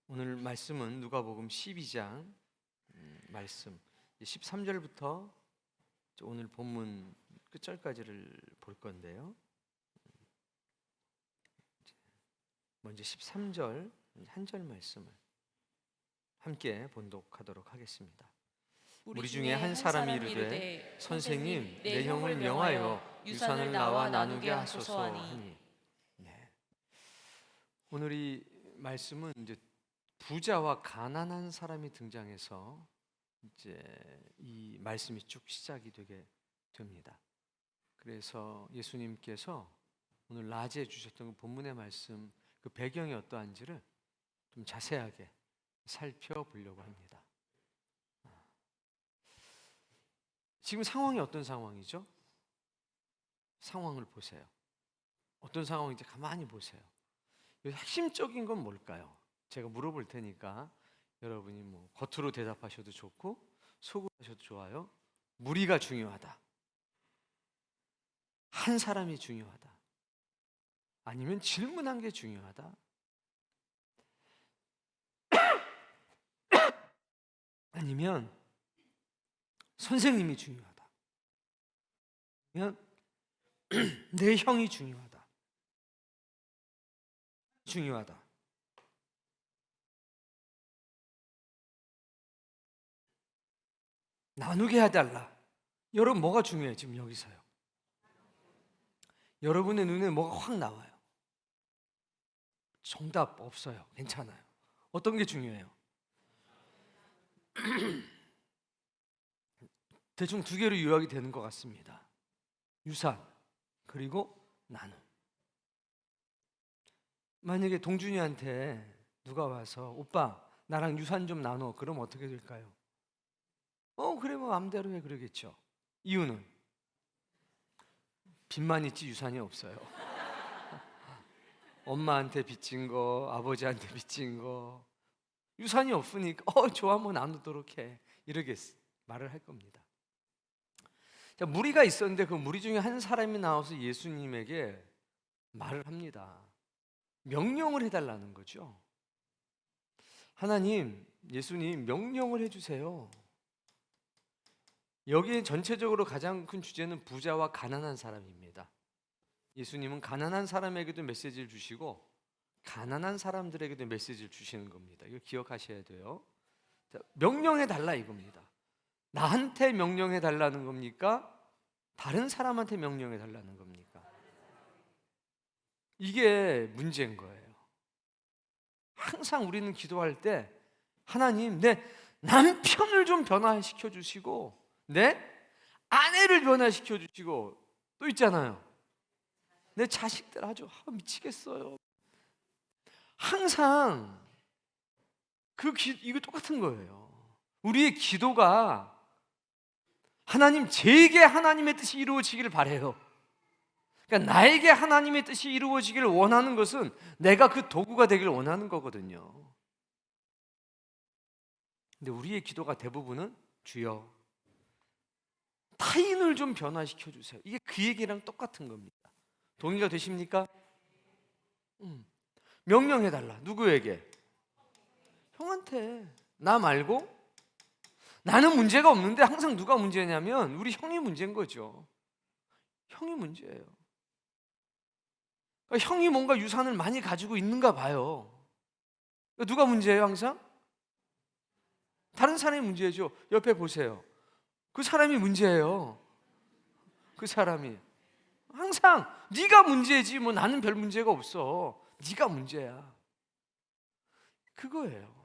오늘 말씀은 누가복음 12장 말씀 13절부터 오늘 본문 끝절까지를 볼 건데요. 먼저 13절 한 절 말씀을 함께 본독하도록 하겠습니다. 우리 중에 한 사람이 이르되 선생님 내 형을 명하여 유산을 나와 나누게 하소서 하니. 오늘 이 말씀은 이제 부자와 가난한 사람이 등장해서 이제 이 말씀이 쭉 시작이 되게 됩니다. 그래서 예수님께서 오늘 낮에 주셨던 그 본문의 말씀 그 배경이 어떠한지를 좀 자세하게 살펴보려고 합니다. 지금 상황이 어떤 상황이죠? 상황을 보세요. 어떤 상황인지 가만히 보세요. 핵심적인 건 뭘까요? 제가 물어볼 테니까 여러분이 뭐 겉으로 대답하셔도 좋고 속으로 하셔도 좋아요. 무리가 중요하다. 한 사람이 중요하다. 아니면 질문한 게 중요하다. 아니면 선생님이 중요하다. 아니면 내 형이 중요하다. 중요하다. 나누게 해달라. 여러분 뭐가 중요해요? 지금 여기서요. 여러분의 눈에 뭐가 확 나와요? 정답 없어요. 괜찮아요. 어떤 게 중요해요? 대충 두 개로 요약이 되는 것 같습니다. 유산 그리고 나눔. 만약에 동준이한테 누가 와서 오빠 나랑 유산 좀 나눠. 그럼 어떻게 될까요? 그래 뭐 마음대로 해 그러겠죠. 이유는 빚만 있지 유산이 없어요. 엄마한테 빚진 거, 아버지한테 빚진 거 유산이 없으니까 좋아 뭐 나누도록 해 이렇게 말을 할 겁니다. 자, 무리가 있었는데 그 무리 중에 한 사람이 나와서 예수님에게 말을 합니다. 명령을 해달라는 거죠. 하나님, 예수님 명령을 해주세요. 여기 전체적으로 가장 큰 주제는 부자와 가난한 사람입니다. 예수님은 가난한 사람에게도 메시지를 주시고 가난한 사람들에게도 메시지를 주시는 겁니다. 이거 기억하셔야 돼요. 자, 명령해 달라 이겁니다. 나한테 명령해 달라는 겁니까? 다른 사람한테 명령해 달라는 겁니까? 이게 문제인 거예요. 항상 우리는 기도할 때 하나님 내 남편을 좀 변화시켜 주시고 내 아내를 변화시켜 주시고 또 있잖아요. 내 자식들 아주 미치겠어요. 항상 이거 똑같은 거예요. 우리의 기도가 하나님 제게 하나님의 뜻이 이루어지기를 바래요. 그러니까 나에게 하나님의 뜻이 이루어지기를 원하는 것은 내가 그 도구가 되기를 원하는 거거든요. 근데 우리의 기도가 대부분은 주여 타인을 좀 변화시켜 주세요. 이게 그 얘기랑 똑같은 겁니다. 동의가 되십니까? 명령해달라. 누구에게? 형한테. 나 말고? 나는 문제가 없는데 항상 누가 문제냐면 우리 형이 문제인 거죠. 형이 문제예요. 그러니까 형이 뭔가 유산을 많이 가지고 있는가 봐요. 그러니까 누가 문제예요 항상? 다른 사람이 문제죠. 옆에 보세요. 그 사람이 문제예요. 그 사람이 항상 네가 문제지 뭐 나는 별 문제가 없어. 네가 문제야. 그거예요.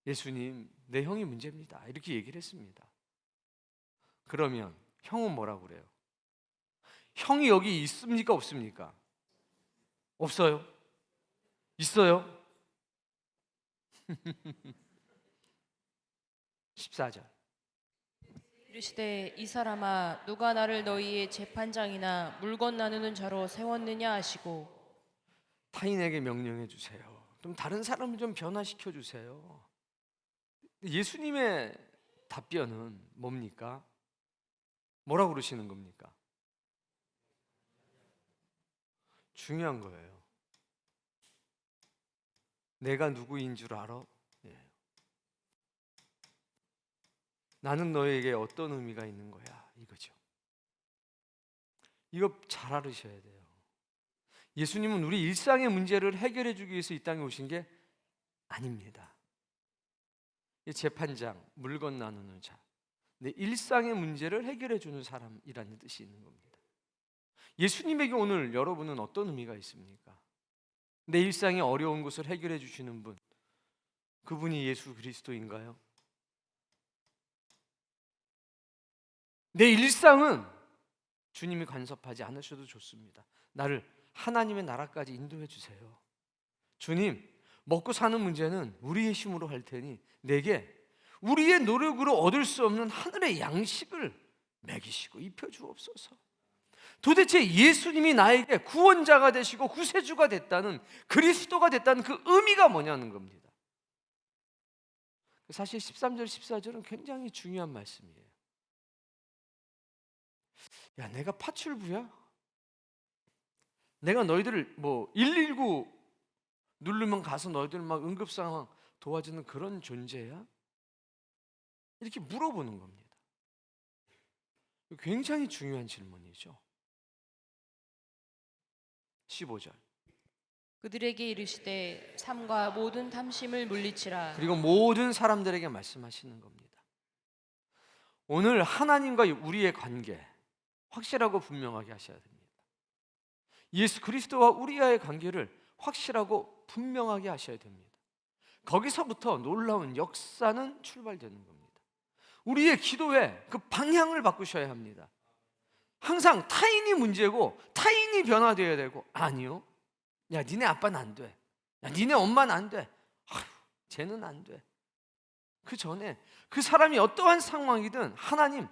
예수님 내 형이 문제입니다. 이렇게 얘기를 했습니다. 그러면 형은 뭐라고 그래요? 형이 여기 있습니까 없습니까? 없어요? 있어요? 14절 이르시되 이 사람아 누가 나를 너희의 재판장이나 물건 나누는 자로 세웠느냐 하시고 타인에게 명령해 주세요. 좀 다른 사람을 좀 변화시켜 주세요. 예수님의 답변은 뭡니까? 뭐라고 그러시는 겁니까? 중요한 거예요. 내가 누구인 줄 알아? 예. 나는 너에게 어떤 의미가 있는 거야? 이거죠. 이거 잘 알으셔야 돼요. 예수님은 우리 일상의 문제를 해결해 주기 위해서 이 땅에 오신 게 아닙니다. 이 재판장, 물건 나누는 자, 내 일상의 문제를 해결해 주는 사람이라는 뜻이 있는 겁니다. 예수님에게 오늘 여러분은 어떤 의미가 있습니까? 내 일상의 어려운 것을 해결해 주시는 분, 그분이 예수 그리스도인가요? 내 일상은 주님이 간섭하지 않으셔도 좋습니다. 나를 하나님의 나라까지 인도해 주세요. 주님, 먹고 사는 문제는 우리의 힘으로 할 테니 내게 우리의 노력으로 얻을 수 없는 하늘의 양식을 먹이시고 입혀 주옵소서. 도대체 예수님이 나에게 구원자가 되시고 구세주가 됐다는, 그리스도가 됐다는 그 의미가 뭐냐는 겁니다. 사실 13절 14절은 굉장히 중요한 말씀이에요. 야, 내가 파출부야? 내가 너희들을 119 누르면 가서 너희들 막 응급 상황 도와주는 그런 존재야? 이렇게 물어보는 겁니다. 굉장히 중요한 질문이죠. 15절. 그들에게 이르시되 삼가 모든 탐심을 물리치라. 그리고 모든 사람들에게 말씀하시는 겁니다. 오늘 하나님과 우리의 관계 확실하고 분명하게 하셔야 됩니다. 예수 그리스도와 우리와의 관계를 확실하고 분명하게 하셔야 됩니다. 거기서부터 놀라운 역사는 출발되는 겁니다. 우리의 기도의 그 방향을 바꾸셔야 합니다. 항상 타인이 문제고 타인이 변화되어야 되고, 아니요, 야 니네 아빠는 안 돼, 야 니네 엄마는 안 돼, 아휴 쟤는 안 돼. 그 전에 그 사람이 어떠한 상황이든 하나님,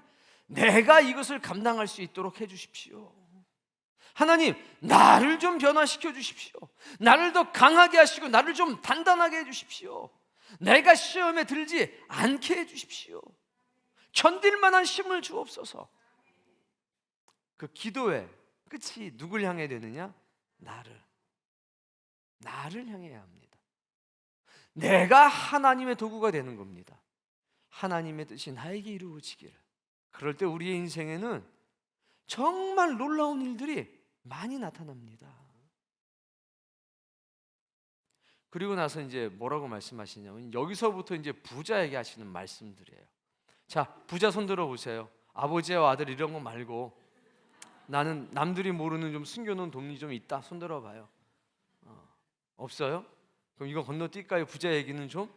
내가 이것을 감당할 수 있도록 해주십시오. 하나님, 나를 좀 변화시켜 주십시오. 나를 더 강하게 하시고 나를 좀 단단하게 해주십시오. 내가 시험에 들지 않게 해주십시오. 견딜 만한 힘을 주옵소서. 그 기도의 끝이 누굴 향해 되느냐? 나를 향해야 합니다. 내가 하나님의 도구가 되는 겁니다. 하나님의 뜻이 나에게 이루어지기를. 그럴 때 우리의 인생에는 정말 놀라운 일들이 많이 나타납니다. 그리고 나서 이제 뭐라고 말씀하시냐면, 여기서부터 이제 부자에게 하시는 말씀들이에요. 자, 부자 손 들어 보세요. 아버지와 아들 이런 거 말고 나는 남들이 모르는 좀 숨겨놓은 돈이 좀 있다. 손 들어 봐요. 없어요? 그럼 이거 건너뛸까요? 부자 얘기는 좀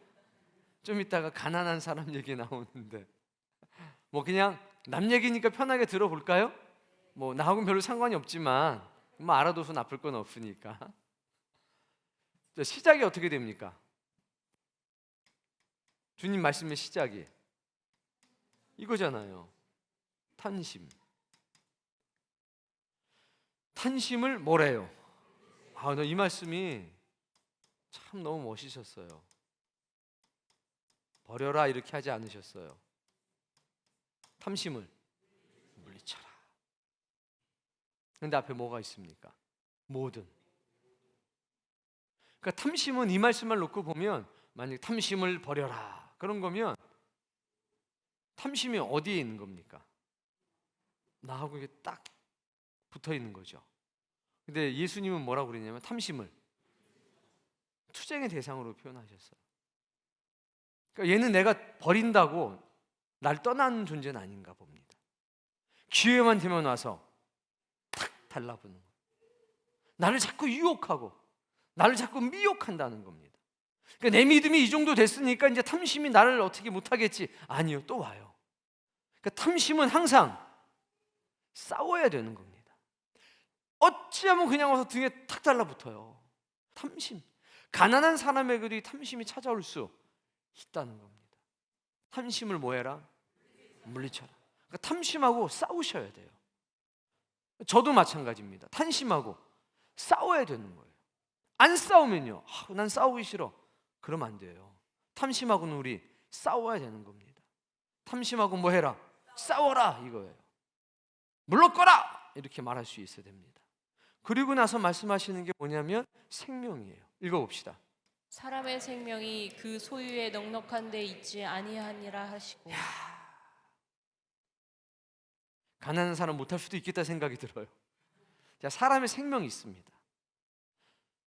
이따가 가난한 사람 얘기 나오는데, 그냥 남 얘기니까 편하게 들어볼까요? 나하고는 별로 상관이 없지만 알아둬서 나쁠 건 없으니까. 시작이 어떻게 됩니까? 주님 말씀의 시작이 이거잖아요. 탄심을 뭐래요? 이 말씀이 참 너무 멋있었어요. 버려라 이렇게 하지 않으셨어요. 탐심을 물리쳐라. 근데 앞에 뭐가 있습니까? 모든. 그러니까 탐심은 이 말씀을 놓고 보면, 만약 탐심을 버려라 그런 거면 탐심이 어디에 있는 겁니까? 나하고 이게 딱 붙어 있는 거죠. 근데 예수님은 뭐라고 그러냐면 탐심을 투쟁의 대상으로 표현하셨어요. 그러니까 얘는 내가 버린다고 날 떠나는 존재는 아닌가 봅니다. 기회만 되면 와서 탁 달라붙는 거예요. 나를 자꾸 유혹하고 나를 자꾸 미혹한다는 겁니다. 그러니까 내 믿음이 이 정도 됐으니까 이제 탐심이 나를 어떻게 못하겠지. 아니요, 또 와요. 그러니까 탐심은 항상 싸워야 되는 겁니다. 어찌하면 그냥 와서 등에 탁 달라붙어요. 탐심. 가난한 사람에게도 이 탐심이 찾아올 수 있다는 겁니다. 탐심을 뭐해라? 물리쳐라. 그러니까 탐심하고 싸우셔야 돼요. 저도 마찬가지입니다. 탐심하고 싸워야 되는 거예요. 안 싸우면요, 난 싸우기 싫어, 그러면 안 돼요. 탐심하고는 우리 싸워야 되는 겁니다. 탐심하고 뭐 해라? 싸워라 이거예요. 물러거라 이렇게 말할 수 있어야 됩니다. 그리고 나서 말씀하시는 게 뭐냐면 생명이에요. 읽어봅시다. 사람의 생명이 그 소유에 넉넉한 데 있지 아니하니라 하시고. 가난한 사람 못할 수도 있겠다 생각이 들어요. 자, 사람의 생명이 있습니다.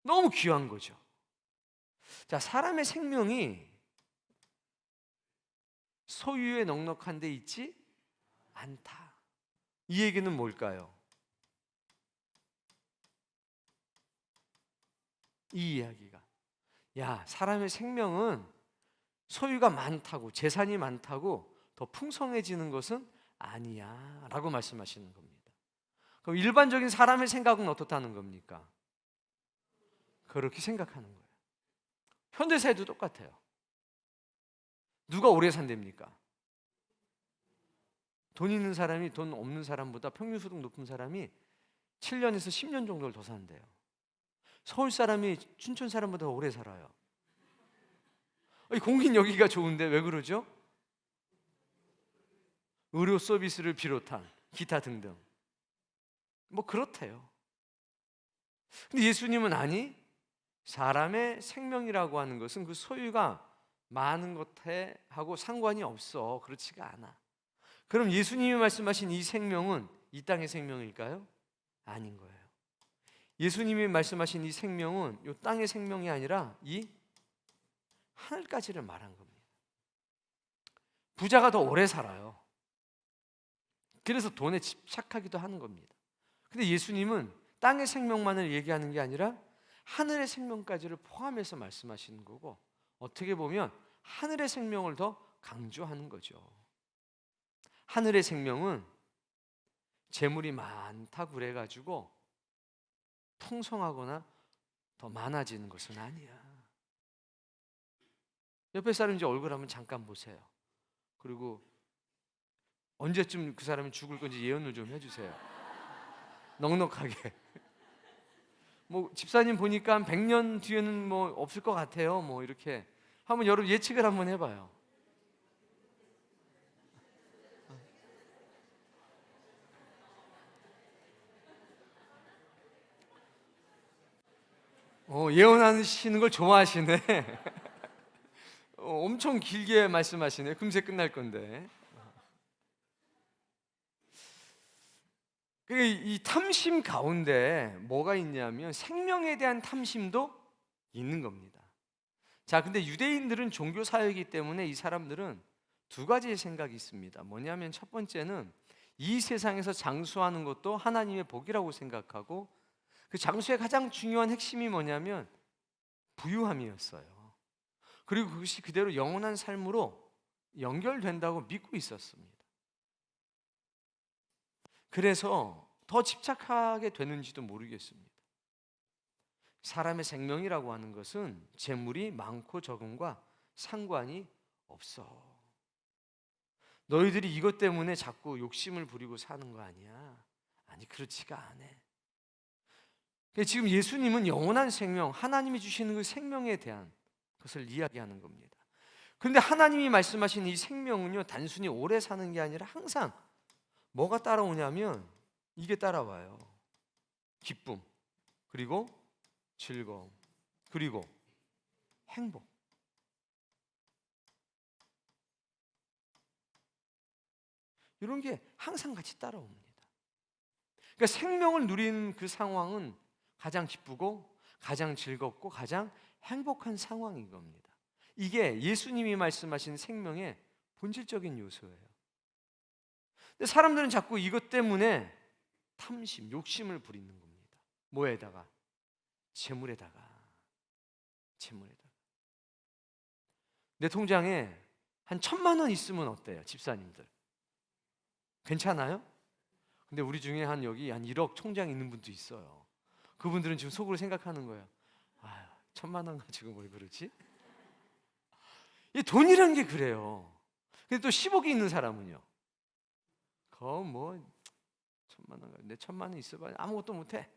너무 귀한 거죠. 자, 사람의 생명이 소유에 넉넉한 데 있지 않다. 이 얘기는 뭘까요? 이 이야기가, 야, 사람의 생명은 소유가 많다고, 재산이 많다고 더 풍성해지는 것은 아니야 라고 말씀하시는 겁니다. 그럼 일반적인 사람의 생각은 어떻다는 겁니까? 그렇게 생각하는 거예요. 현대사회도 똑같아요. 누가 오래 산답니까? 돈 있는 사람이 돈 없는 사람보다 평균 소득 높은 사람이 7년에서 10년 정도를 더 산대요. 서울 사람이 춘천 사람보다 오래 살아요. 공긴 여기가 좋은데 왜 그러죠? 의료 서비스를 비롯한 기타 등등 뭐 그렇대요. 근데 예수님은 아니, 사람의 생명이라고 하는 것은 그 소유가 많은 것하고 상관이 없어. 그렇지가 않아. 그럼 예수님이 말씀하신 이 생명은 이 땅의 생명일까요? 아닌 거예요. 예수님이 말씀하신 이 생명은 이 땅의 생명이 아니라 이 하늘까지를 말한 겁니다. 부자가 더 오래 살아요. 그래서 돈에 집착하기도 하는 겁니다. 근데 예수님은 땅의 생명만을 얘기하는 게 아니라 하늘의 생명까지를 포함해서 말씀하시는 거고, 어떻게 보면 하늘의 생명을 더 강조하는 거죠. 하늘의 생명은 재물이 많다고 그래가지고 풍성하거나 더 많아지는 것은 아니야. 옆에 사람 이제 얼굴 한번 잠깐 보세요. 그리고 언제쯤 그 사람이 죽을 건지 예언을 좀 해주세요. 넉넉하게. 뭐 집사님 보니까 한 100년 뒤에는 뭐 없을 것 같아요. 뭐 이렇게 한번 여러분 예측을 한번 해봐요. 예언하시는 걸 좋아하시네. 엄청 길게 말씀하시네. 금세 끝날 건데. 이 탐심 가운데 뭐가 있냐면 생명에 대한 탐심도 있는 겁니다. 자, 근데 유대인들은 종교 사회이기 때문에 이 사람들은 두 가지의 생각이 있습니다. 뭐냐면 첫 번째는 이 세상에서 장수하는 것도 하나님의 복이라고 생각하고, 그 장수의 가장 중요한 핵심이 뭐냐면 부유함이었어요. 그리고 그것이 그대로 영원한 삶으로 연결된다고 믿고 있었습니다. 그래서 더 집착하게 되는지도 모르겠습니다. 사람의 생명이라고 하는 것은 재물이 많고 적음과 상관이 없어. 너희들이 이것 때문에 자꾸 욕심을 부리고 사는 거 아니야? 아니, 그렇지가 않아. 지금 예수님은 영원한 생명, 하나님이 주시는 그 생명에 대한 것을 이야기하는 겁니다. 그런데 하나님이 말씀하신 이 생명은요, 단순히 오래 사는 게 아니라 항상 뭐가 따라오냐면 이게 따라와요. 기쁨, 그리고 즐거움, 그리고 행복. 이런 게 항상 같이 따라옵니다. 그러니까 생명을 누린 그 상황은 가장 기쁘고 가장 즐겁고 가장 행복한 상황인 겁니다. 이게 예수님이 말씀하신 생명의 본질적인 요소예요. 근데 사람들은 자꾸 이것 때문에 탐심, 욕심을 부리는 겁니다. 뭐에다가? 재물에다가. 내 통장에 한 1,000만 원 있으면 어때요, 집사님들? 괜찮아요? 근데 우리 중에 여기 한 1억 통장 있는 분도 있어요. 그분들은 지금 속으로 생각하는 거예요. 1,000만 원 가지고 뭘 그러지? 이 돈이란 게 그래요. 근데 또 10억이 있는 사람은요, 그럼 뭐 1,000만 원, 내 1,000만 원 있어봐야 아무것도 못해.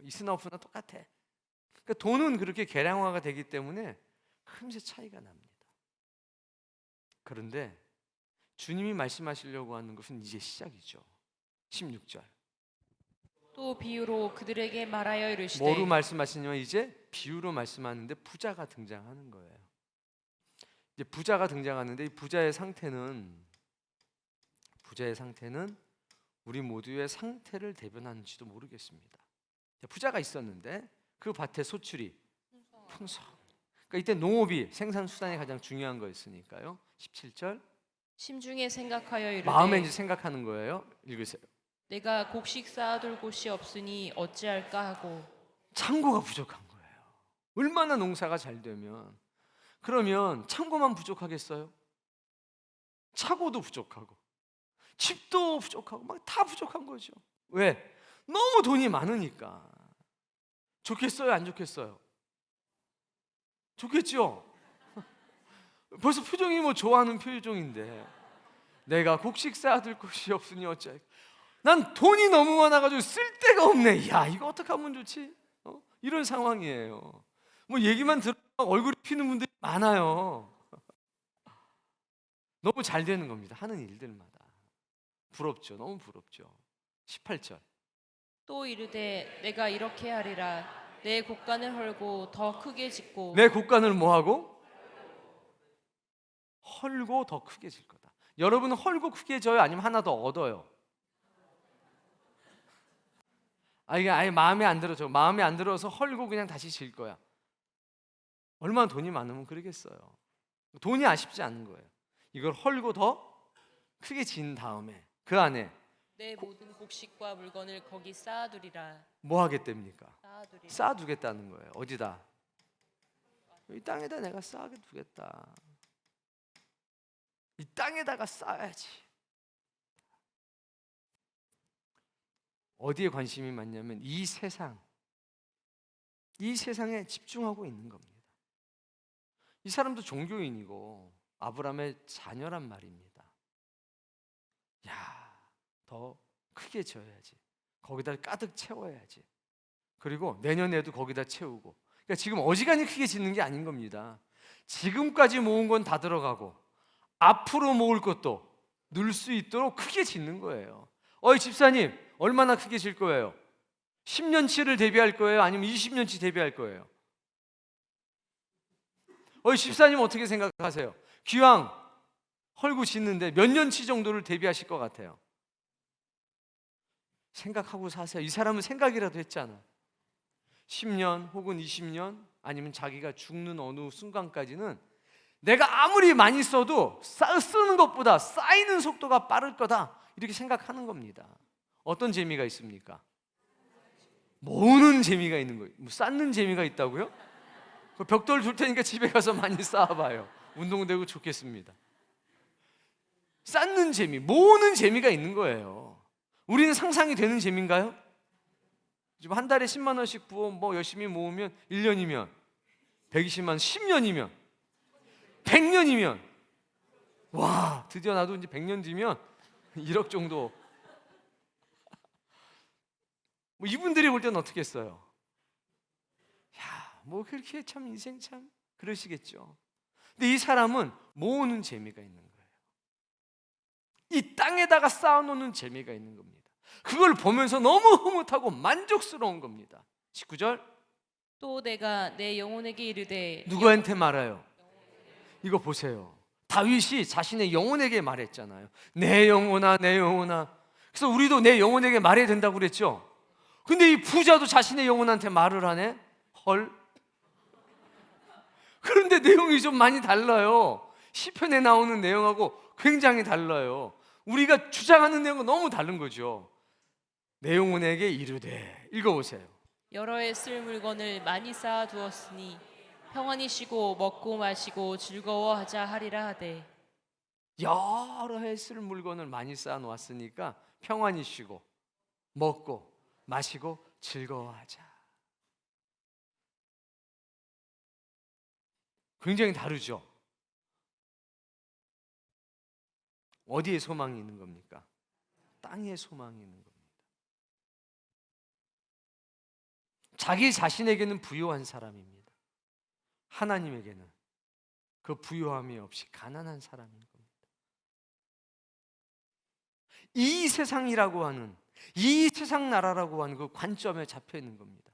있으나 없으나 똑같아. 그러니까 돈은 그렇게 계량화가 되기 때문에 금세 차이가 납니다. 그런데 주님이 말씀하시려고 하는 것은 이제 시작이죠. 16절. 또 비유로 그들에게 말하여 이르시되 뭐로 말씀하시냐면 이제 비유로 말씀하는데 부자가 등장하는 거예요. 이제 부자가 등장하는데 이 부자의 상태는 우리 모두의 상태를 대변하는지도 모르겠습니다. 부자가 있었는데 그 밭에 소출이 풍성. 그러니까 이때 농업이 생산 수단이 가장 중요한 거였으니까요. 17절 심중에 생각하여 이르되 마음에 이제 생각하는 거예요. 읽으세요. 내가 곡식 쌓아둘 곳이 없으니 어찌할까 하고 창고가 부족한 거예요. 얼마나 농사가 잘 되면 그러면 창고만 부족하겠어요? 차고도 부족하고 집도 부족하고 막 다 부족한 거죠. 왜? 너무 돈이 많으니까. 좋겠어요? 안 좋겠어요? 좋겠죠? 벌써 표정이 뭐 좋아하는 표정인데 내가 곡식 쌓아둘 곳이 없으니 어찌할까. 난 돈이 너무 많아가지고 쓸 데가 없네. 야, 이거 어떻게 하면 좋지? 이런 상황이에요. 뭐 얘기만 들으면 얼굴이 피는 분들이 많아요. 너무 잘 되는 겁니다. 하는 일들마다. 부럽죠. 너무 부럽죠. 18절. 또 이르되 내가 이렇게 하리라 내 곡간을 헐고 더 크게 짓고 내 곡간을 뭐하고? 헐고 더 크게 질 거다. 여러분은 헐고 크게 져요? 아니면 하나 더 얻어요? 이게 아예 마음에 안 들어져. 마음에 안 들어서 헐고 그냥 다시 질 거야. 얼마나 돈이 많으면 그러겠어요. 돈이 아쉽지 않은 거예요. 이걸 헐고 더 크게 진 다음에 그 안에 내 모든 곡식과 물건을 거기 쌓아두리라. 뭐 하겠답니까? 쌓아두리라. 쌓아두겠다는 거예요. 어디다? 이 땅에다 내가 쌓게 두겠다. 이 땅에다가 쌓아야지. 어디에 관심이 많냐면 이 세상에 집중하고 있는 겁니다. 이 사람도 종교인이고 아브라함의 자녀란 말입니다. 야, 더 크게 지어야지. 거기다 가득 채워야지. 그리고 내년에도 거기다 채우고. 그러니까 지금 어지간히 크게 짓는 게 아닌 겁니다. 지금까지 모은 건 다 들어가고 앞으로 모을 것도 넣을 수 있도록 크게 짓는 거예요. 집사님, 얼마나 크게 질 거예요? 10년치를 대비할 거예요? 아니면 20년치 대비할 거예요? 집사님 어떻게 생각하세요? 기왕 헐고 짓는데 몇 년치 정도를 대비하실 것 같아요? 생각하고 사세요. 이 사람은 생각이라도 했잖아. 10년 혹은 20년 아니면 자기가 죽는 어느 순간까지는 내가 아무리 많이 써도 쓰는 것보다 쌓이는 속도가 빠를 거다, 이렇게 생각하는 겁니다. 어떤 재미가 있습니까? 모으는 재미가 있는 거예요. 뭐 쌓는 재미가 있다고요? 벽돌 둘 테니까 집에 가서 많이 쌓아봐요. 운동되고 좋겠습니다. 쌓는 재미, 모으는 재미가 있는 거예요. 우리는 상상이 되는 재미인가요? 지금 한 달에 10만 원씩 부어 뭐 열심히 모으면 1년이면 120만 원, 10년이면 100년이면 와, 드디어 나도 이제 100년 뒤면 1억 정도. 뭐 이분들이 볼 때는 어떻게 했어요? 야, 뭐 그렇게 참 인생 참 그러시겠죠. 근데 이 사람은 모으는 재미가 있는 거예요. 이 땅에다가 쌓아놓는 재미가 있는 겁니다. 그걸 보면서 너무 흐뭇하고 만족스러운 겁니다. 19절. 또 내가 내 영혼에게 이르되. 누구한테 말해요? 이거 보세요. 다윗이 자신의 영혼에게 말했잖아요. 내 영혼아, 내 영혼아. 그래서 우리도 내 영혼에게 말해야 된다고 그랬죠. 근데 이 부자도 자신의 영혼한테 말을 하네? 헐. 그런데 내용이 좀 많이 달라요. 시편에 나오는 내용하고 굉장히 달라요. 우리가 주장하는 내용은 너무 다른 거죠. 내 영혼에게 이르되. 읽어보세요. 여러 해 쓸 물건을 많이 쌓아두었으니 평안히 쉬고 먹고 마시고 즐거워하자 하리라 하되. 여러 해 쓸 물건을 많이 쌓아놓았으니까 평안히 쉬고 먹고 마시고 즐거워하자. 굉장히 다르죠. 어디에 소망이 있는 겁니까? 땅에 소망이 있는 겁니다. 자기 자신에게는 부유한 사람입니다. 하나님에게는 그 부유함이 없이 가난한 사람인 겁니다. 이 세상이라고 하는 이 세상 나라라고 하는 그 관점에 잡혀 있는 겁니다.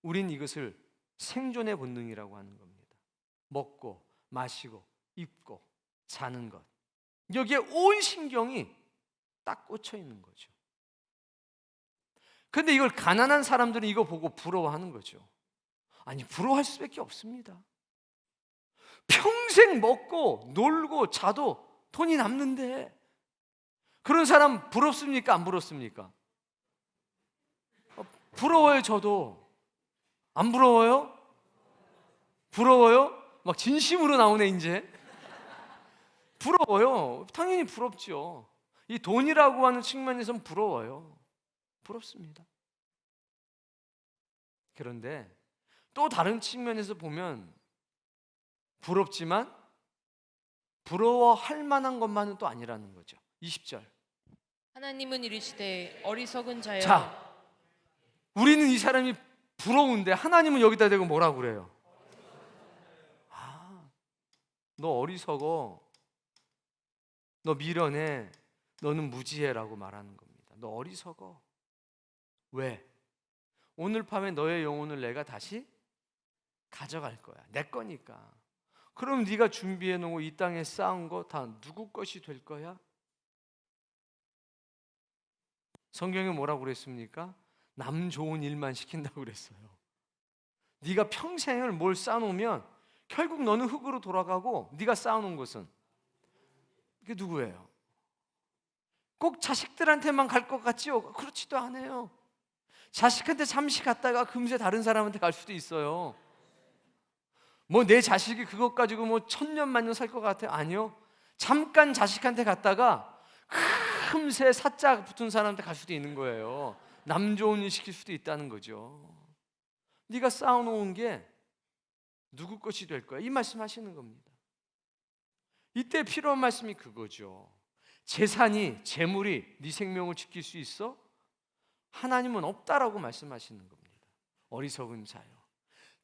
우린 이것을 생존의 본능이라고 하는 겁니다. 먹고 마시고 입고 자는 것, 여기에 온 신경이 딱 꽂혀 있는 거죠. 근데 이걸 가난한 사람들은 이거 보고 부러워하는 거죠. 아니, 부러워할 수밖에 없습니다. 평생 먹고 놀고 자도 돈이 남는데 그런 사람 부럽습니까? 안 부럽습니까? 부러워요. 저도. 안 부러워요? 부러워요? 막 진심으로 나오네 이제. 부러워요. 당연히 부럽죠. 이 돈이라고 하는 측면에서는 부러워요. 부럽습니다. 그런데 또 다른 측면에서 보면 부럽지만 부러워할 만한 것만은 또 아니라는 거죠. 20절. 하나님은 이르시되 어리석은 자여. 자, 우리는 이 사람이 부러운데 하나님은 여기다 대고 뭐라고 그래요? 아, 너 어리석어. 너 미련해. 너는 무지해라고 말하는 겁니다. 너 어리석어. 왜? 오늘 밤에 너의 영혼을 내가 다시 가져갈 거야. 내 거니까. 그럼 네가 준비해 놓은 이 땅에 쌓은 거 다 누구 것이 될 거야? 성경에 뭐라고 그랬습니까? 남 좋은 일만 시킨다고 그랬어요. 네가 평생을 뭘 쌓아놓으면 결국 너는 흙으로 돌아가고 네가 쌓아놓은 것은 이게 누구예요? 꼭 자식들한테만 갈 것 같지요? 그렇지도 않아요. 자식한테 잠시 갔다가 금세 다른 사람한테 갈 수도 있어요. 뭐 내 자식이 그것 가지고 뭐 천년 만년 살 것 같아요? 아니요. 잠깐 자식한테 갔다가 금세 사자 붙은 사람한테 갈 수도 있는 거예요. 남 좋은 일 시킬 수도 있다는 거죠. 네가 쌓아놓은 게 누구 것이 될 거야? 이 말씀하시는 겁니다. 이때 필요한 말씀이 그거죠. 재산이, 재물이 네 생명을 지킬 수 있어? 하나님은 없다라고 말씀하시는 겁니다. 어리석은 자요.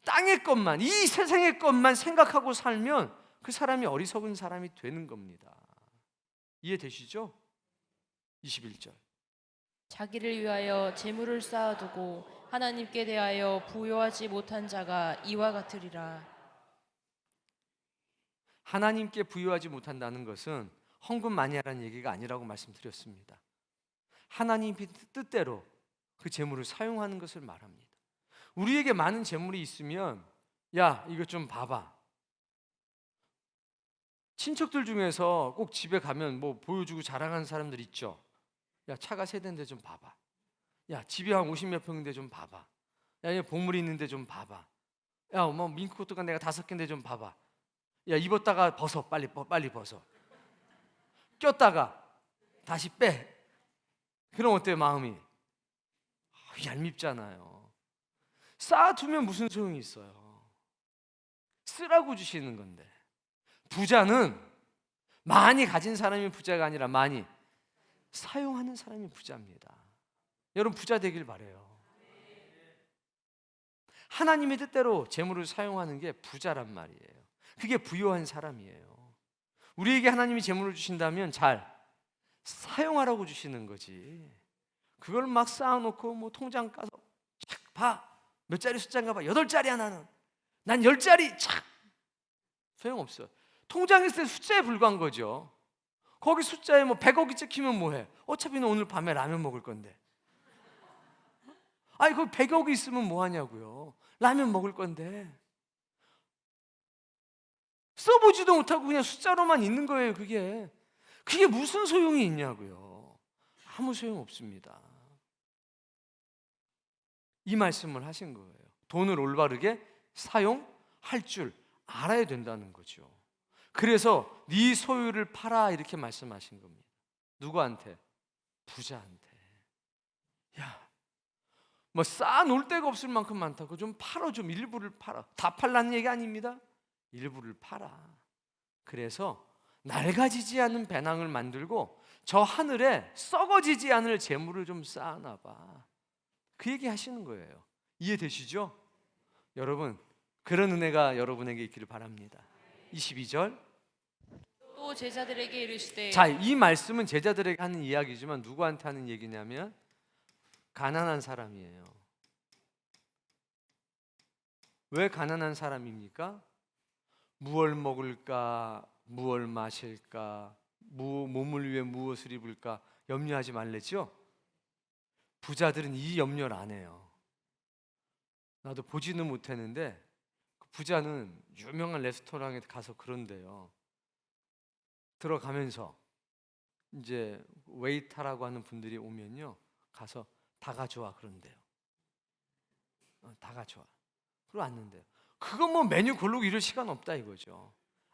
땅의 것만, 이 세상의 것만 생각하고 살면 그 사람이 어리석은 사람이 되는 겁니다. 이해되시죠? 21절. 자기를 위하여 재물을 쌓아두고 하나님께 대하여 부요하지 못한 자가 이와 같으리라. 하나님께 부여하지 못한다는 것은 헌금 많이 하라는 얘기가 아니라고 말씀드렸습니다. 하나님의 뜻대로 그 재물을 사용하는 것을 말합니다. 우리에게 많은 재물이 있으면 야, 이거 좀 봐봐. 친척들 중에서 꼭 집에 가면 뭐 보여주고 자랑하는 사람들 있죠. 야, 차가 세 대인데 좀 봐봐. 야, 집이 한 50몇 평인데 좀 봐봐. 야, 이 보물이 있는데 좀 봐봐. 야, 뭐 밍크코트가 내가 5개인데 좀 봐봐. 야, 입었다가 벗어. 빨리 벗어. 꼈다가 다시 빼. 그럼 어때요, 마음이? 얄밉잖아요. 쌓아두면 무슨 소용이 있어요? 쓰라고 주시는 건데. 부자는 많이 가진 사람이 부자가 아니라 많이 사용하는 사람이 부자입니다. 여러분, 부자 되길 바라요. 하나님의 뜻대로 재물을 사용하는 게 부자란 말이에요. 그게 부유한 사람이에요. 우리에게 하나님이 재물을 주신다면 잘 사용하라고 주시는 거지. 그걸 막 쌓아놓고 뭐 통장 까서 착 봐. 몇 자리 숫자인가 봐. 8자리야 나는. 난 10자리 착. 소용없어요. 통장에 있을 때 숫자에 불과한 거죠. 거기 숫자에 뭐 100억이 찍히면 뭐해? 어차피 는 오늘 밤에 라면 먹을 건데. 아니, 그 100억이 있으면 뭐 하냐고요. 라면 먹을 건데. 써보지도 못하고 그냥 숫자로만 있는 거예요. 그게 무슨 소용이 있냐고요. 아무 소용 없습니다. 이 말씀을 하신 거예요. 돈을 올바르게 사용할 줄 알아야 된다는 거죠. 그래서 네 소유를 팔아 이렇게 말씀하신 겁니다. 누구한테? 부자한테. 야, 뭐 쌓아놓을 데가 없을 만큼 많다고 좀 팔아, 좀 일부를 팔아. 다 팔라는 얘기 아닙니다. 일부를 팔아. 그래서 낡아지지 않은 배낭을 만들고 저 하늘에 썩어지지 않을 재물을 좀 쌓아놔 봐. 그 얘기 하시는 거예요. 이해되시죠? 여러분, 그런 은혜가 여러분에게 있기를 바랍니다. 22절. 또 제자들에게 이르시되. 자, 이 말씀은 제자들에게 하는 이야기지만 누구한테 하는 얘기냐면 가난한 사람이에요. 왜 가난한 사람입니까? 무얼 먹을까, 무얼 마실까, 몸을 위해 무엇을 입을까 염려하지 말랬죠? 부자들은 이 염려를 안 해요. 나도 보지는 못했는데 그 부자는 유명한 레스토랑에 가서 그런데요. 들어가면서 이제 웨이터라고 하는 분들이 오면요, 가서 다 가져와 그런대요. 다 가져와. 그리고 왔는데요. 그거 뭐 메뉴 고르고 이럴 시간 없다 이거죠.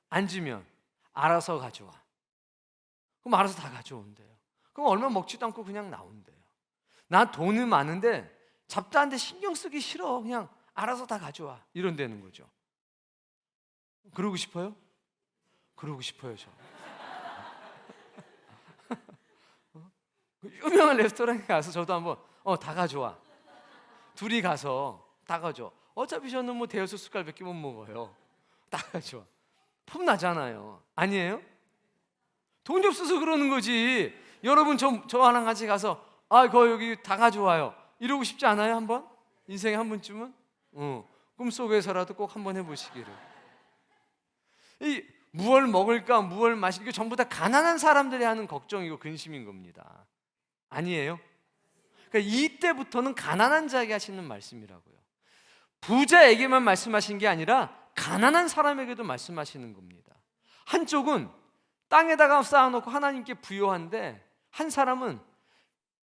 앉으면 알아서 가져와. 그럼 알아서 다 가져온대요. 그럼 얼마 먹지도 않고 그냥 나온대요. 나 돈은 많은데 잡다한데 신경 쓰기 싫어. 그냥 알아서 다 가져와. 이런다는 거죠. 그러고 싶어요? 그러고 싶어요, 저. 유명한 레스토랑에 가서 저도 한번 다 가져와. 둘이 가서 다 가져. 어차피 저는 뭐 대여섯 숟갈밖에 못 먹어요. 다 가져와. 폼나잖아요. 아니에요? 돈이 없어서 그러는 거지. 여러분 저랑 같이 가서 거 여기 다 가져와요. 이러고 싶지 않아요? 한번? 인생에 한 번쯤은? 꿈속에서라도 꼭 한번 해보시기를. 이 무얼 먹을까, 무얼 마실까 전부 다 가난한 사람들이 하는 걱정이고 근심인 겁니다. 아니에요? 그러니까 이때부터는 가난한 자에게 하시는 말씀이라고요. 부자에게만 말씀하신 게 아니라 가난한 사람에게도 말씀하시는 겁니다. 한쪽은 땅에다가 쌓아놓고 하나님께 부여한데, 한 사람은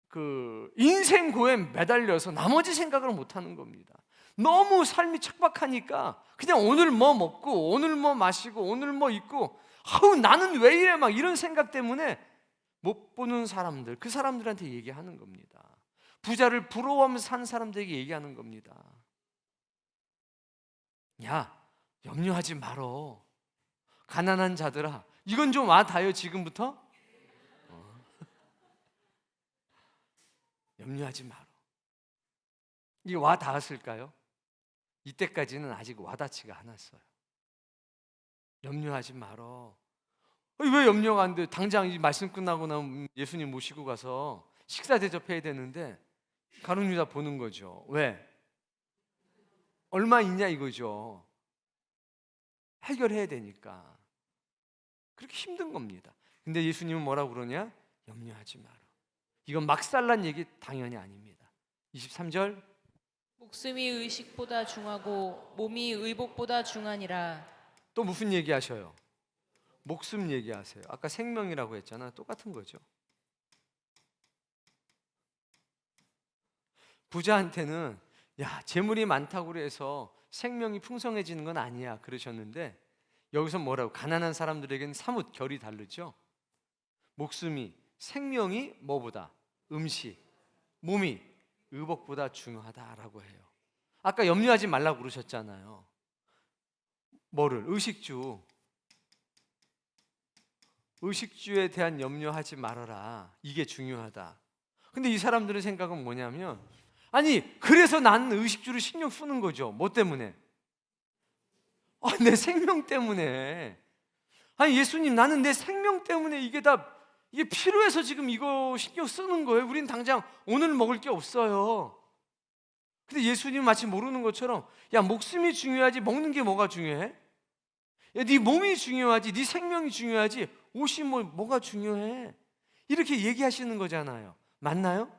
그 인생고에 매달려서 나머지 생각을 못하는 겁니다. 너무 삶이 척박하니까 그냥 오늘 뭐 먹고 오늘 뭐 마시고 오늘 뭐 입고, 나는 왜 이래, 막 이런 생각 때문에 못 보는 사람들, 그 사람들한테 얘기하는 겁니다. 부자를 부러워하면서 사는 사람들에게 얘기하는 겁니다. 야, 염려하지 말어. 가난한 자들아, 이건 좀 와닿아요 지금부터? 염려하지 말어. 이게 와닿았을까요? 이때까지는 아직 와닿지가 않았어요. 염려하지 말어. 왜 염려가 안 돼? 당장 이 말씀 끝나고 나면 예수님 모시고 가서 식사 대접해야 되는데 가룟 유다 보는 거죠. 왜? 얼마 있냐 이거죠. 해결해야 되니까. 그렇게 힘든 겁니다. 근데 예수님은 뭐라고 그러냐? 염려하지 마라. 이건 막살난 얘기 당연히 아닙니다. 23절, 목숨이 의식보다 중하고 몸이 의복보다 중하니라. 또 무슨 얘기 하셔요? 목숨 얘기하세요. 아까 생명이라고 했잖아. 똑같은 거죠. 부자한테는 재물이 많다고 해서 생명이 풍성해지는 건 아니야 그러셨는데, 여기서 뭐라고? 가난한 사람들에게는 사뭇 결이 다르죠. 목숨이, 생명이 뭐보다? 음식, 몸이 의복보다 중요하다라고 해요. 아까 염려하지 말라고 그러셨잖아요. 뭐를? 의식주에 대한 염려하지 말아라. 이게 중요하다. 근데 이 사람들의 생각은 뭐냐면, 그래서 나는 의식주를 신경 쓰는 거죠. 뭐 때문에? 내 생명 때문에. 예수님, 나는 내 생명 때문에 이게 필요해서 지금 이거 신경 쓰는 거예요. 우린 당장 오늘 먹을 게 없어요. 근데 예수님 마치 모르는 것처럼, 목숨이 중요하지 먹는 게 뭐가 중요해? 네 몸이 중요하지, 네 생명이 중요하지, 옷이 뭐가 중요해? 이렇게 얘기하시는 거잖아요. 맞나요?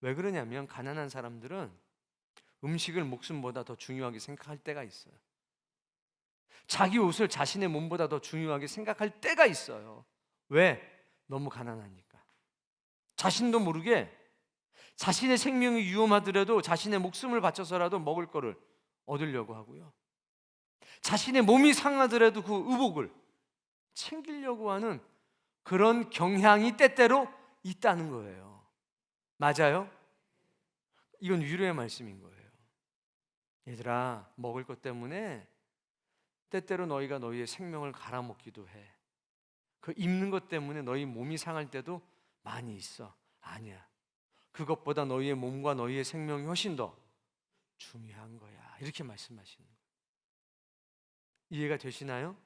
왜 그러냐면 가난한 사람들은 음식을 목숨보다 더 중요하게 생각할 때가 있어요. 자기 옷을 자신의 몸보다 더 중요하게 생각할 때가 있어요. 왜? 너무 가난하니까. 자신도 모르게 자신의 생명이 위험하더라도 자신의 목숨을 바쳐서라도 먹을 거를 얻으려고 하고요. 자신의 몸이 상하더라도 그 의복을 챙기려고 하는 그런 경향이 때때로 있다는 거예요. 맞아요? 이건 위로의 말씀인 거예요. 얘들아, 먹을 것 때문에 때때로 너희가 너희의 생명을 갈아먹기도 해. 그 입는 것 때문에 너희 몸이 상할 때도 많이 있어. 아니야. 그것보다 너희의 몸과 너희의 생명이 훨씬 더 중요한 거야. 이렇게 말씀하시는 거예요. 이해가 되시나요?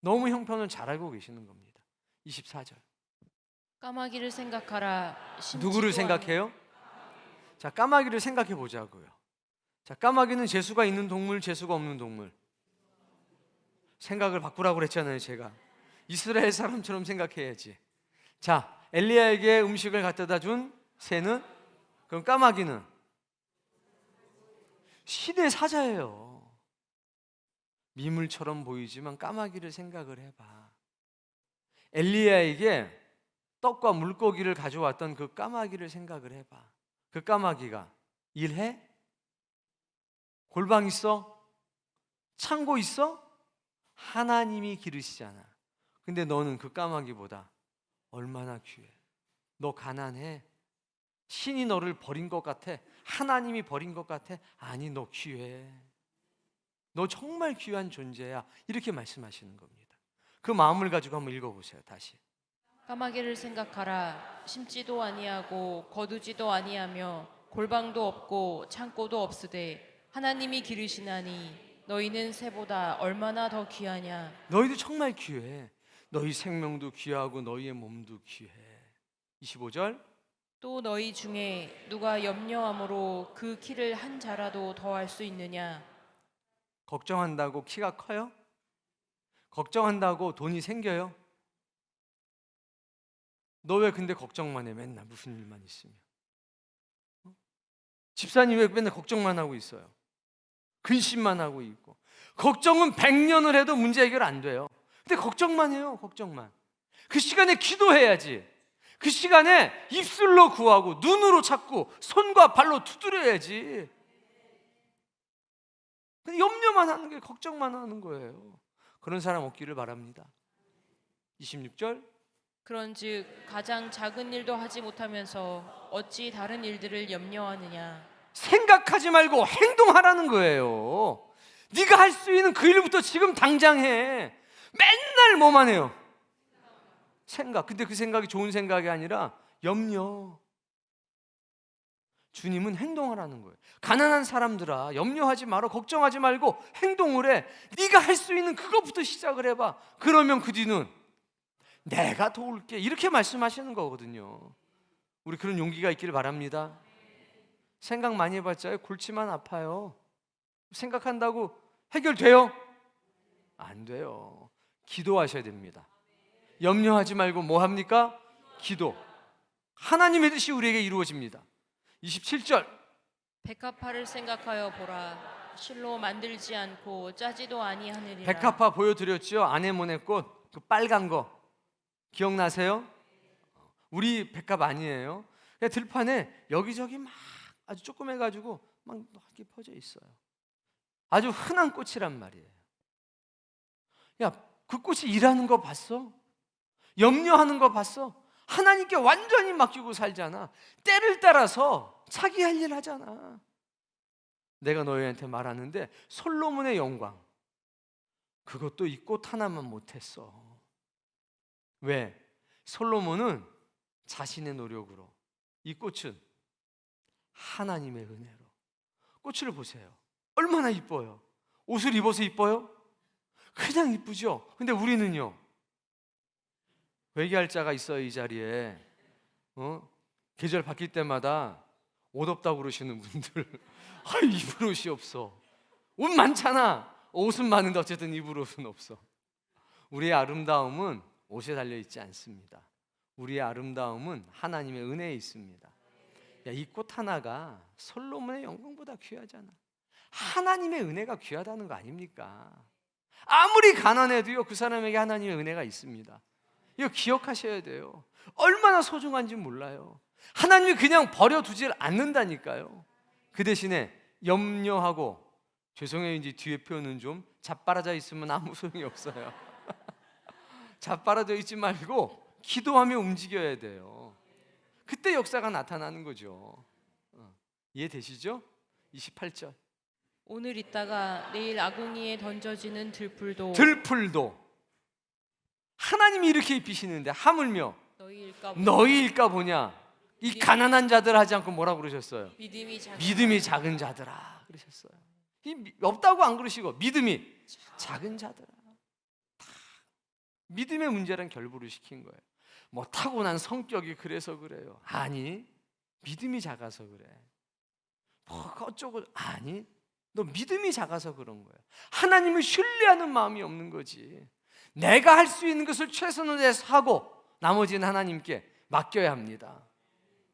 너무 형편을 잘 알고 계시는 겁니다. 24절. 까마귀를 생각하라. 누구를 심지도 생각해요? 자, 까마귀를 생각해 보자고요. 자, 까마귀는 재수가 있는 동물, 재수가 없는 동물. 생각을 바꾸라고 그랬잖아요, 제가. 이스라엘 사람처럼 생각해야지. 자, 엘리야에게 음식을 갖다 준 새는? 그럼 까마귀는? 신의 사자예요. 미물처럼 보이지만 까마귀를 생각을 해봐. 엘리야에게 떡과 물고기를 가져왔던 그 까마귀를 생각을 해봐. 그 까마귀가 일해? 골방 있어? 창고 있어? 하나님이 기르시잖아. 근데 너는 그 까마귀보다 얼마나 귀해. 너 가난해? 신이 너를 버린 것 같아? 하나님이 버린 것 같아? 아니, 너 귀해. 너 정말 귀한 존재야. 이렇게 말씀하시는 겁니다. 그 마음을 가지고 한번 읽어보세요. 다시. 까마귀를 생각하라. 심지도 아니하고 거두지도 아니하며 골방도 없고 창고도 없으되 하나님이 기르시나니 너희는 새보다 얼마나 더 귀하냐. 너희도 정말 귀해. 너희 생명도 귀하고 너희의 몸도 귀해. 25절. 또 너희 중에 누가 염려함으로 그 키를 한 자라도 더할 수 있느냐. 걱정한다고 키가 커요? 걱정한다고 돈이 생겨요? 너 왜 근데 걱정만 해? 맨날 무슨 일만 있으면. 집사님 왜 맨날 걱정만 하고 있어요? 근심만 하고 있고. 걱정은 100년을 해도 문제 해결 안 돼요. 근데 걱정만 해요. 걱정만. 그 시간에 기도해야지. 그 시간에 입술로 구하고 눈으로 찾고 손과 발로 두드려야지. 근데 염려만 하는 게, 걱정만 하는 거예요. 그런 사람 없기를 바랍니다. 26절. 그런즉 가장 작은 일도 하지 못하면서 어찌 다른 일들을 염려하느냐. 생각하지 말고 행동하라는 거예요. 네가 할 수 있는 그 일부터 지금 당장 해. 맨날 뭐만 해요? 생각. 근데 그 생각이 좋은 생각이 아니라 염려. 주님은 행동하라는 거예요. 가난한 사람들아, 염려하지 말아. 걱정하지 말고 행동을 해. 네가 할 수 있는 그것부터 시작을 해봐. 그러면 그 뒤는 내가 도울게. 이렇게 말씀하시는 거거든요. 우리 그런 용기가 있기를 바랍니다. 생각 많이 해봤자 골치만 아파요. 생각한다고 해결돼요? 안 돼요. 기도하셔야 됩니다. 염려하지 말고 뭐 합니까? 기도. 하나님의 뜻이 우리에게 이루어집니다. 27절. 백합화를 생각하여 보라. 실로 만들지 않고 짜지도 아니하느니라. 백합화 보여드렸죠? 아네모네 꽃, 그 빨간 거 기억나세요? 우리 백합 아니에요. 그냥 들판에 여기저기 막 아주 조그매가지고 막 넓게 퍼져 있어요. 아주 흔한 꽃이란 말이에요. 야, 그 꽃이 일하는 거 봤어? 염려하는 거 봤어? 하나님께 완전히 맡기고 살잖아. 때를 따라서 자기 할 일 하잖아. 내가 너희한테 말하는데 솔로몬의 영광, 그것도 이 꽃 하나만 못했어. 왜? 솔로몬은 자신의 노력으로, 이 꽃은 하나님의 은혜로. 꽃을 보세요. 얼마나 이뻐요. 옷을 입어서 이뻐요? 그냥 이쁘죠. 근데 우리는요, 회개할 자가 있어요. 이 자리에 계절 바뀔 때마다 옷 없다고 그러시는 분들 입을 옷이 없어. 옷 많잖아. 옷은 많은데 어쨌든 입을 옷은 없어. 우리의 아름다움은 옷에 달려있지 않습니다. 우리의 아름다움은 하나님의 은혜에 있습니다. 야, 이 꽃 하나가 솔로몬의 영광보다 귀하잖아. 하나님의 은혜가 귀하다는 거 아닙니까? 아무리 가난해도요, 그 사람에게 하나님의 은혜가 있습니다. 이거 기억하셔야 돼요. 얼마나 소중한지 몰라요. 하나님이 그냥 버려두질 않는다니까요. 그 대신에 염려하고, 죄송해요, 이제 뒤에 표현은 좀 자빠라져 있으면 아무 소용이 없어요. 자빠라져 있지 말고 기도하며 움직여야 돼요. 그때 역사가 나타나는 거죠. 이해되시죠? 28절. 오늘 있다가 내일 아궁이에 던져지는 들풀도 하나님이 이렇게 입히시는데 하물며 너희일까 너희일까 보냐. 이 가난한 자들 하지 않고 뭐라고 그러셨어요? 믿음이 작은 자들아 그러셨어요. 없다고 안 그러시고 믿음이 작은 자들아. 다 믿음의 문제랑 결부를 시킨 거예요. 뭐 타고난 성격이 그래서 그래요. 아니, 믿음이 작아서 그래. 뭐 어쩌고, 아니, 너 믿음이 작아서 그런 거야. 하나님을 신뢰하는 마음이 없는 거지. 내가 할 수 있는 것을 최선을 다해서 하고 나머지는 하나님께 맡겨야 합니다.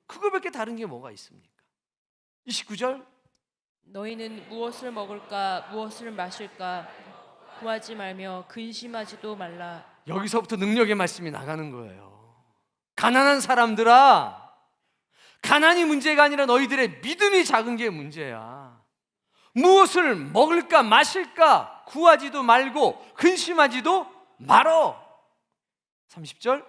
그거밖에 다른 게 뭐가 있습니까? 29절, 너희는 무엇을 먹을까 무엇을 마실까 구하지 말며 근심하지도 말라. 여기서부터 능력의 말씀이 나가는 거예요. 가난한 사람들아, 가난이 문제가 아니라 너희들의 믿음이 작은 게 문제야. 무엇을 먹을까 마실까 구하지도 말고 근심하지도 말어. 30절,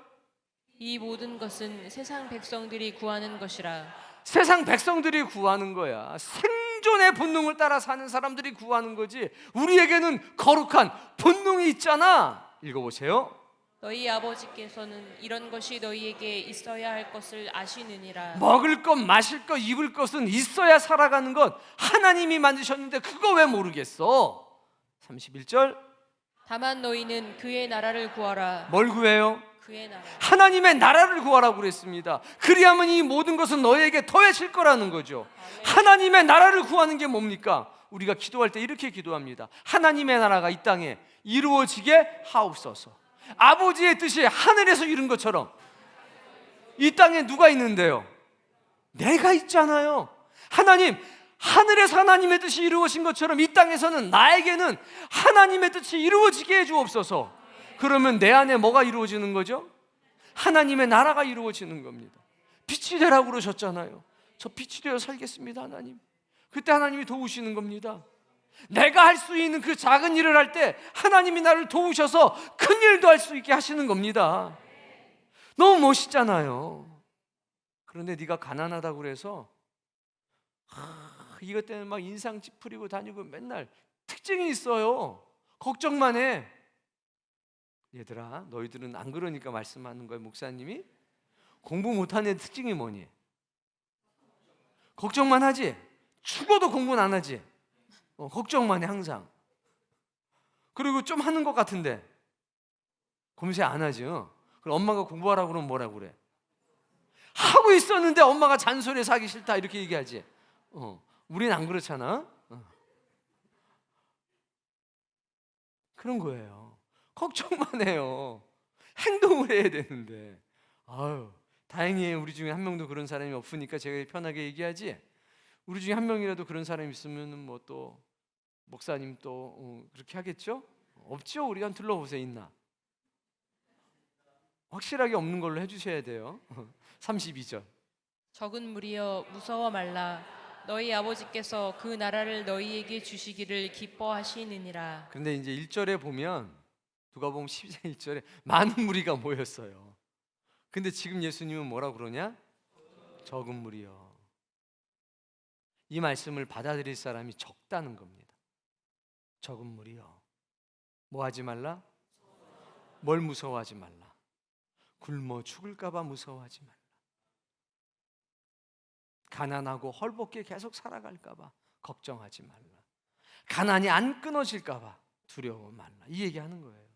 이 모든 것은 세상 백성들이 구하는 것이라. 세상 백성들이 구하는 거야. 생존의 본능을 따라 사는 사람들이 구하는 거지. 우리에게는 거룩한 본능이 있잖아. 읽어보세요. 너희 아버지께서는 이런 것이 너희에게 있어야 할 것을 아시느니라. 먹을 것, 마실 것, 입을 것은 있어야 살아가는 것 하나님이 만드셨는데 그거 왜 모르겠어? 31절, 다만 너희는 그의 나라를 구하라. 뭘 구해요? 그의 나라. 하나님의 나라를 구하라고 그랬습니다. 그리하면 이 모든 것은 너희에게 더해질 거라는 거죠. 하나님의 나라를 구하는 게 뭡니까? 우리가 기도할 때 이렇게 기도합니다. 하나님의 나라가 이 땅에 이루어지게 하옵소서. 아버지의 뜻이 하늘에서 이룬 것처럼 이 땅에 누가 있는데요? 내가 있잖아요. 하나님, 하늘에서 하나님의 뜻이 이루어진 것처럼 이 땅에서는 나에게는 하나님의 뜻이 이루어지게 해주옵소서. 그러면 내 안에 뭐가 이루어지는 거죠? 하나님의 나라가 이루어지는 겁니다. 빛이 되라고 그러셨잖아요. 저 빛이 되어 살겠습니다, 하나님. 그때 하나님이 도우시는 겁니다. 내가 할 수 있는 그 작은 일을 할 때 하나님이 나를 도우셔서 큰 일도 할 수 있게 하시는 겁니다. 너무 멋있잖아요. 그런데 네가 가난하다고 그래서 이것 때문에 막 인상 찌푸리고 다니고 맨날 특징이 있어요. 걱정만 해. 얘들아, 너희들은 안 그러니까 말씀하는 거예요. 목사님이 공부 못하는 애들 특징이 뭐니? 걱정만 하지. 죽어도 공부는 안 하지. 걱정만 해 항상. 그리고 좀 하는 것 같은데 검색 안 하지. 그럼 엄마가 공부하라고 그러면 뭐라고 그래? 하고 있었는데 엄마가 잔소리해서 하기 싫다 이렇게 얘기하지. 우리는 안 그렇잖아. 그런 거예요. 걱정만 해요. 행동을 해야 되는데. 아유, 다행히 우리 중에 한 명도 그런 사람이 없으니까 제가 편하게 얘기하지. 우리 중에 한 명이라도 그런 사람이 있으면 뭐 또 목사님 또 그렇게 하겠죠? 없죠? 우리 한 둘러보세요. 있나? 확실하게 없는 걸로 해주셔야 돼요. 32절. 적은 무리여 무서워 말라. 너희 아버지께서 그 나라를 너희에게 주시기를 기뻐하시느니라. 그런데 이제 1절에 보면 누가복음 12장 1절에 많은 무리가 모였어요. 근데 지금 예수님은 뭐라고 그러냐? 적은 무리여. 이 말씀을 받아들일 사람이 적다는 겁니다. 적은 무리여. 뭐 하지 말라? 뭘 무서워하지 말라? 굶어 죽을까 봐 무서워하지 말라. 가난하고 헐벗게 계속 살아갈까 봐 걱정하지 말라. 가난이 안 끊어질까 봐 두려워 말라. 이 얘기하는 거예요.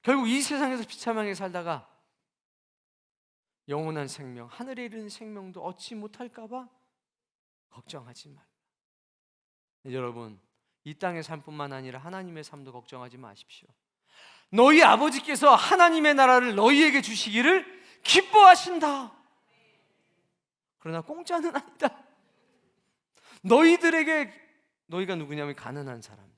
결국 이 세상에서 비참하게 살다가 영원한 생명, 하늘에 이르는 생명도 얻지 못할까 봐 걱정하지 말라. 여러분, 이 땅의 삶뿐만 아니라 하나님의 삶도 걱정하지 마십시오. 너희 아버지께서 하나님의 나라를 너희에게 주시기를 기뻐하신다. 그러나 공짜는 아니다. 너희가 누구냐면 가난한 사람들.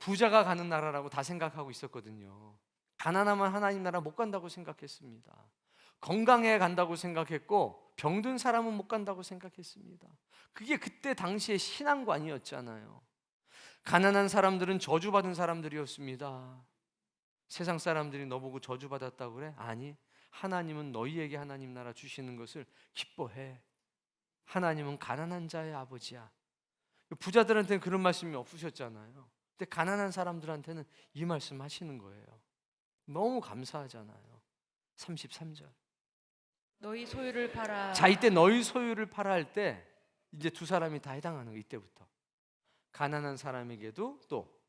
부자가 가는 나라라고 다 생각하고 있었거든요. 가난하면 하나님 나라 못 간다고 생각했습니다. 건강해 간다고 생각했고 병든 사람은 못 간다고 생각했습니다. 그게 그때 당시의 신앙관이었잖아요. 가난한 사람들은 저주받은 사람들이었습니다. 세상 사람들이 너보고 저주받았다고 그래? 아니, 하나님은 너희에게 하나님 나라 주시는 것을 기뻐해. 하나님은 가난한 자의 아버지야. 부자들한테는 그런 말씀이 없으셨잖아요. 근데 가난한 사람들한테는 이 말씀 하시는 거예요. 너무 감사하잖아요. 33절. 너희 소유를 팔아. 자, 이때 너희 소유를 팔아 할 때 이제 두 사람이 다 해당하는 거. 이때부터 가난한 사람에게도 또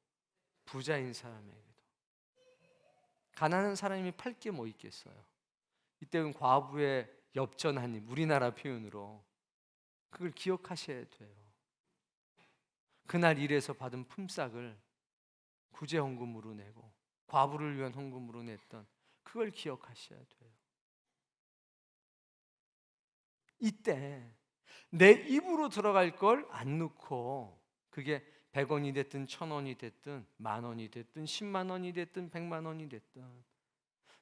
부자인 사람에게도. 가난한 사람이 팔 게 뭐 있겠어요. 이때는 과부의 엽전 한 입, 우리나라 표현으로 그걸 기억하셔야 돼요. 그날 일해서 받은 품삯을 구제 헌금으로 내고 과부를 위한 헌금으로 냈던 그걸 기억하셔야 돼요. 이때 내 입으로 들어갈 걸 안 넣고, 그게 100원이 됐든 1000원이 됐든 10,000원이 됐든 10만 원이 됐든 100만 원이 됐든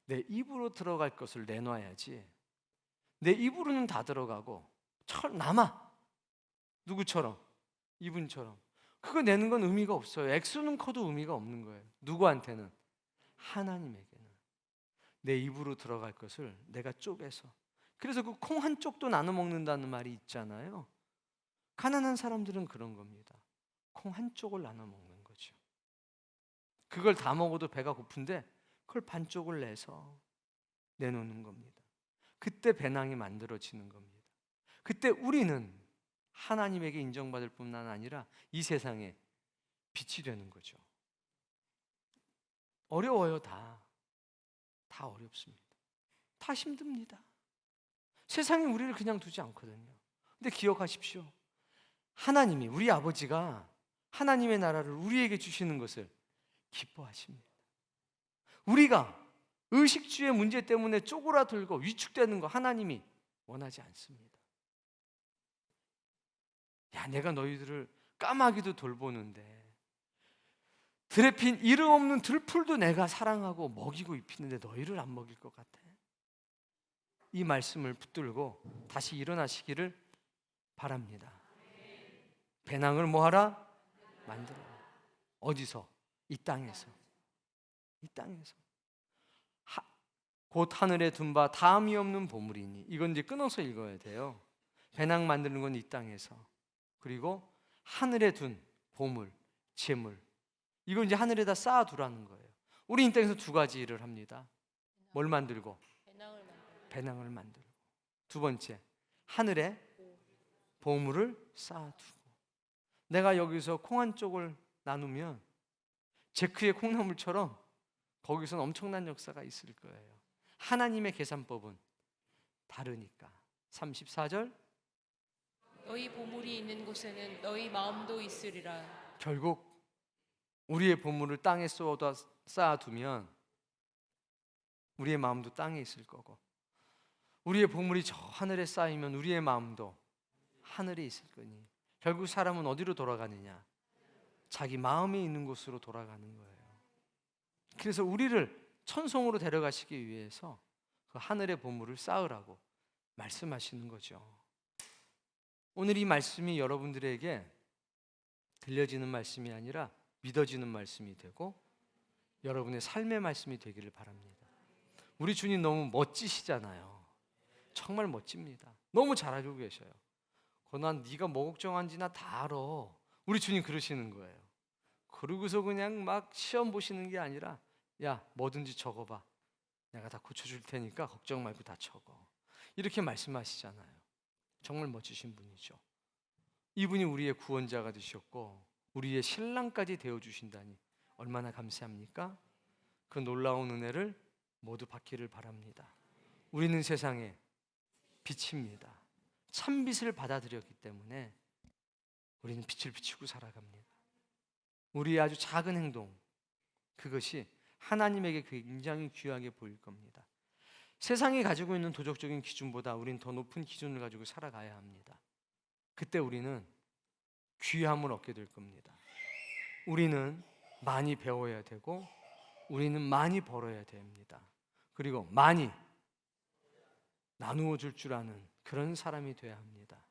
내 입으로 들어갈 것을 내놔야지. 내 입으로는 다 들어가고 남아. 누구처럼? 이분처럼. 그거 내는 건 의미가 없어요. 액수는 커도 의미가 없는 거예요. 누구한테는? 하나님에게는. 내 입으로 들어갈 것을 내가 쪼개서. 그래서 그 콩 한 쪽도 나눠 먹는다는 말이 있잖아요. 가난한 사람들은 그런 겁니다. 콩 한 쪽을 나눠 먹는 거죠. 그걸 다 먹어도 배가 고픈데 그걸 반쪽을 내서 내놓는 겁니다. 그때 배낭이 만들어지는 겁니다. 그때 우리는 하나님에게 인정받을 뿐만 아니라 이 세상에 빛이 되는 거죠. 어려워요. 다 어렵습니다. 다 힘듭니다. 세상이 우리를 그냥 두지 않거든요. 근데 기억하십시오. 하나님이, 우리 아버지가 하나님의 나라를 우리에게 주시는 것을 기뻐하십니다. 우리가 의식주의 문제 때문에 쪼그라들고 위축되는 거 하나님이 원하지 않습니다. 야, 내가 너희들을 까마귀도 돌보는데 들에 핀 이름 없는 들풀도 내가 사랑하고 먹이고 입히는데 너희를 안 먹일 것 같아. 이 말씀을 붙들고 다시 일어나시기를 바랍니다. 배낭을 뭐하라? 만들어. 어디서? 이 땅에서. 이 땅에서. 곧 하늘에 둔 바 다음이 없는 보물이니. 이건 이제 끊어서 읽어야 돼요. 배낭 만드는 건 이 땅에서. 그리고 하늘에 둔 보물, 재물. 이건 이제 하늘에다 쌓아두라는 거예요. 우리 이 땅에서 두 가지 일을 합니다. 뭘 만들고? 배낭을 만들고. 두 번째, 하늘에 보물을 쌓아두고. 내가 여기서 콩 한 쪽을 나누면 제크의 콩나물처럼 거기서는 엄청난 역사가 있을 거예요. 하나님의 계산법은 다르니까. 34절, 너희 보물이 있는 곳에는 너희 마음도 있으리라. 결국 우리의 보물을 땅에 쌓아두면 우리의 마음도 땅에 있을 거고, 우리의 보물이 저 하늘에 쌓이면 우리의 마음도 하늘에 있을 거니, 결국 사람은 어디로 돌아가느냐? 자기 마음이 있는 곳으로 돌아가는 거예요. 그래서 우리를 천성으로 데려가시기 위해서 그 하늘의 보물을 쌓으라고 말씀하시는 거죠. 오늘 이 말씀이 여러분들에게 들려지는 말씀이 아니라 믿어지는 말씀이 되고 여러분의 삶의 말씀이 되기를 바랍니다. 우리 주님 너무 멋지시잖아요. 정말 멋집니다. 너무 잘하고 계셔요. 난 네가 뭐 걱정한지 나 다 알아. 우리 주님 그러시는 거예요. 그러고서 그냥 막 시험 보시는 게 아니라, 야, 뭐든지 적어봐. 내가 다 고쳐줄 테니까 걱정 말고 다 적어. 이렇게 말씀하시잖아요. 정말 멋지신 분이죠. 이분이 우리의 구원자가 되셨고 우리의 신랑까지 되어주신다니 얼마나 감사합니까? 그 놀라운 은혜를 모두 받기를 바랍니다. 우리는 세상에 빛입니다. 참빛을 받아들였기 때문에 우리는 빛을 비추고 살아갑니다. 우리의 아주 작은 행동, 그것이 하나님에게 굉장히 귀하게 보일 겁니다. 세상이 가지고 있는 도덕적인 기준보다 우리는 더 높은 기준을 가지고 살아가야 합니다. 그때 우리는 귀함을 얻게 될 겁니다. 우리는 많이 배워야 되고 우리는 많이 벌어야 됩니다. 그리고 많이 나누어 줄 아는 그런 사람이 되어야 합니다.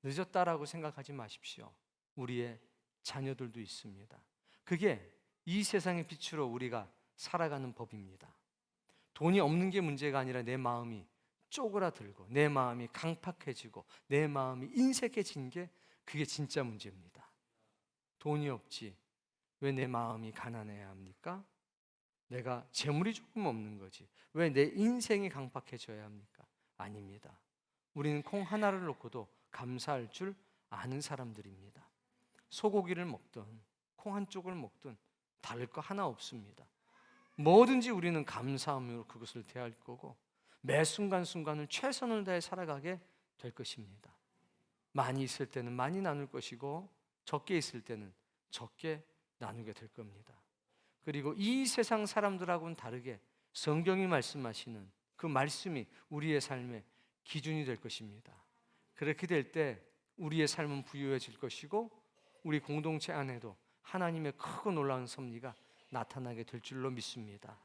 늦었다라고 생각하지 마십시오. 우리의 자녀들도 있습니다. 그게 이 세상의 빛으로 우리가 살아가는 법입니다. 돈이 없는 게 문제가 아니라 내 마음이 쪼그라들고 내 마음이 강팍해지고 내 마음이 인색해진 게 그게 진짜 문제입니다. 돈이 없지 왜 내 마음이 가난해야 합니까? 내가 재물이 조금 없는 거지 왜 내 인생이 강팍해져야 합니까? 아닙니다. 우리는 콩 하나를 놓고도 감사할 줄 아는 사람들입니다. 소고기를 먹든 콩 한 쪽을 먹든 다를 거 하나 없습니다. 뭐든지 우리는 감사함으로 그것을 대할 거고 매 순간순간을 최선을 다해 살아가게 될 것입니다. 많이 있을 때는 많이 나눌 것이고 적게 있을 때는 적게 나누게 될 겁니다. 그리고 이 세상 사람들하고는 다르게 성경이 말씀하시는 그 말씀이 우리의 삶의 기준이 될 것입니다. 그렇게 될 때 우리의 삶은 부유해질 것이고 우리 공동체 안에도 하나님의 크고 놀라운 섭리가 나타나게 될 줄로 믿습니다.